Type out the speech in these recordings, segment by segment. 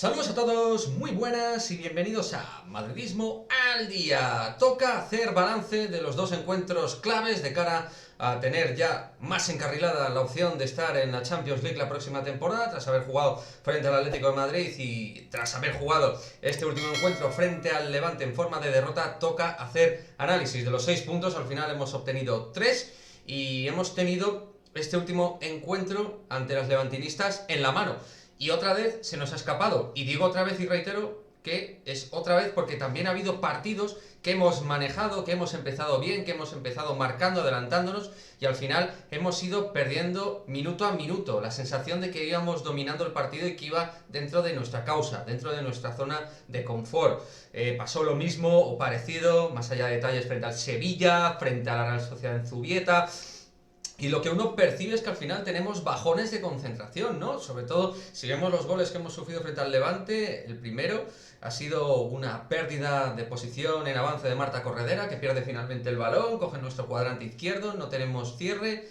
Saludos a todos, muy buenas y bienvenidos a Madridismo al Día. Toca hacer balance de los dos encuentros claves de cara a tener ya más encarrilada la opción de estar en la Champions League la próxima temporada, tras haber jugado frente al Atlético de Madrid y tras haber jugado este último encuentro frente al Levante en forma de derrota. Toca hacer análisis de los 6 puntos. Al final hemos obtenido 3 y hemos tenido este último encuentro ante las levantinistas en la mano. Y otra vez se nos ha escapado. Y digo otra vez y reitero que es otra vez porque también ha habido partidos que hemos manejado, que hemos empezado bien, que hemos empezado marcando, adelantándonos y al final hemos ido perdiendo minuto a minuto. La sensación de que íbamos dominando el partido y que iba dentro de nuestra causa, dentro de nuestra zona de confort. Pasó lo mismo o parecido, más allá de detalles, frente al Sevilla, frente a la Real Sociedad en Zubieta. Y lo que uno percibe es que al final tenemos bajones de concentración, ¿no? Sobre todo si vemos los goles que hemos sufrido frente al Levante. El primero ha sido una pérdida de posición en avance de Marta Corredera, que pierde finalmente el balón, coge nuestro cuadrante izquierdo, no tenemos cierre,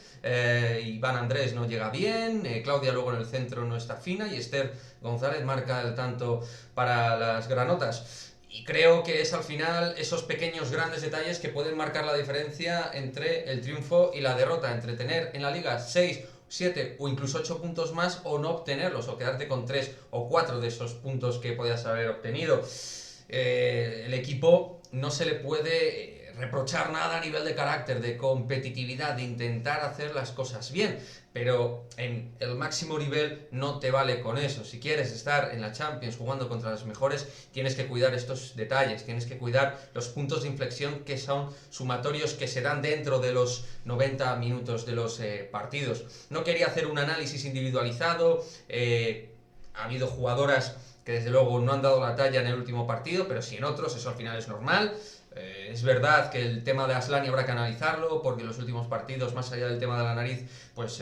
Iván Andrés no llega bien, Claudia luego en el centro no está fina y Esther González marca el tanto para las granotas. Y creo que es al final esos pequeños grandes detalles que pueden marcar la diferencia entre el triunfo y la derrota, entre tener en la liga 6, 7 o incluso 8 puntos más o no obtenerlos, o quedarte con 3 o 4 de esos puntos que podías haber obtenido. El equipo no se le puede reprochar nada a nivel de carácter, de competitividad, de intentar hacer las cosas bien, pero en el máximo nivel no te vale con eso. Si quieres estar en la Champions jugando contra los mejores, tienes que cuidar estos detalles, tienes que cuidar los puntos de inflexión que son sumatorios, que se dan dentro de los 90 minutos de los partidos. No quería hacer un análisis individualizado, ha habido jugadoras que desde luego no han dado la talla en el último partido, pero sí en otros, eso al final es normal. Es verdad que el tema de Aslani habrá que analizarlo, porque en los últimos partidos, más allá del tema de la nariz, pues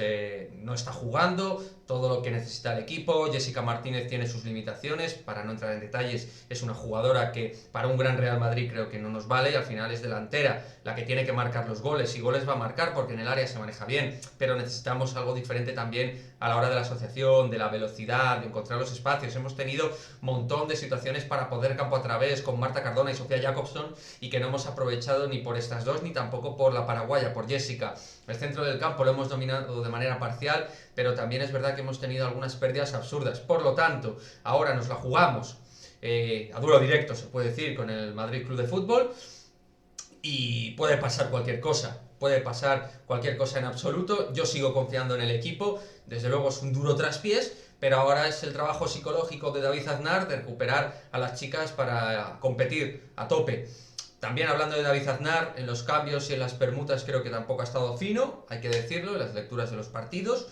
no está jugando todo lo que necesita el equipo. Jessica Martínez tiene sus limitaciones, para no entrar en detalles, es una jugadora que para un gran Real Madrid creo que no nos vale, y al final es delantera la que tiene que marcar los goles, y goles va a marcar porque en el área se maneja bien, pero necesitamos algo diferente también a la hora de la asociación, de la velocidad, de encontrar los espacios. Hemos tenido un montón de situaciones para poder campo a través con Marta Cardona y Sofía Jacobson, y que no hemos aprovechado ni por estas dos ni tampoco por la paraguaya, por Jessica. El centro del campo lo hemos dominado de manera parcial, pero también es verdad que hemos tenido algunas pérdidas absurdas. Por lo tanto, ahora nos la jugamos a duelo directo, se puede decir, con el Madrid Club de Fútbol, y puede pasar cualquier cosa. Puede pasar cualquier cosa en absoluto. Yo sigo confiando en el equipo. Desde luego es un duro traspiés, pero ahora es el trabajo psicológico de David Aznar de recuperar a las chicas para competir a tope. También hablando de David Aznar, en los cambios y en las permutas creo que tampoco ha estado fino, hay que decirlo, en las lecturas de los partidos.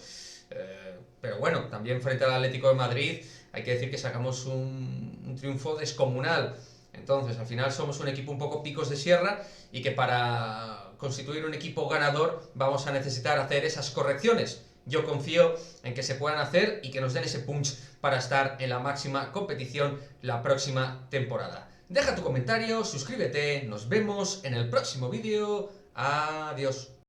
Pero bueno, también frente al Atlético de Madrid hay que decir que sacamos un triunfo descomunal. Entonces, al final somos un equipo un poco picos de sierra, y que para constituir un equipo ganador vamos a necesitar hacer esas correcciones. Yo confío en que se puedan hacer y que nos den ese punch para estar en la máxima competición la próxima temporada. Deja tu comentario, suscríbete, nos vemos en el próximo vídeo. Adiós.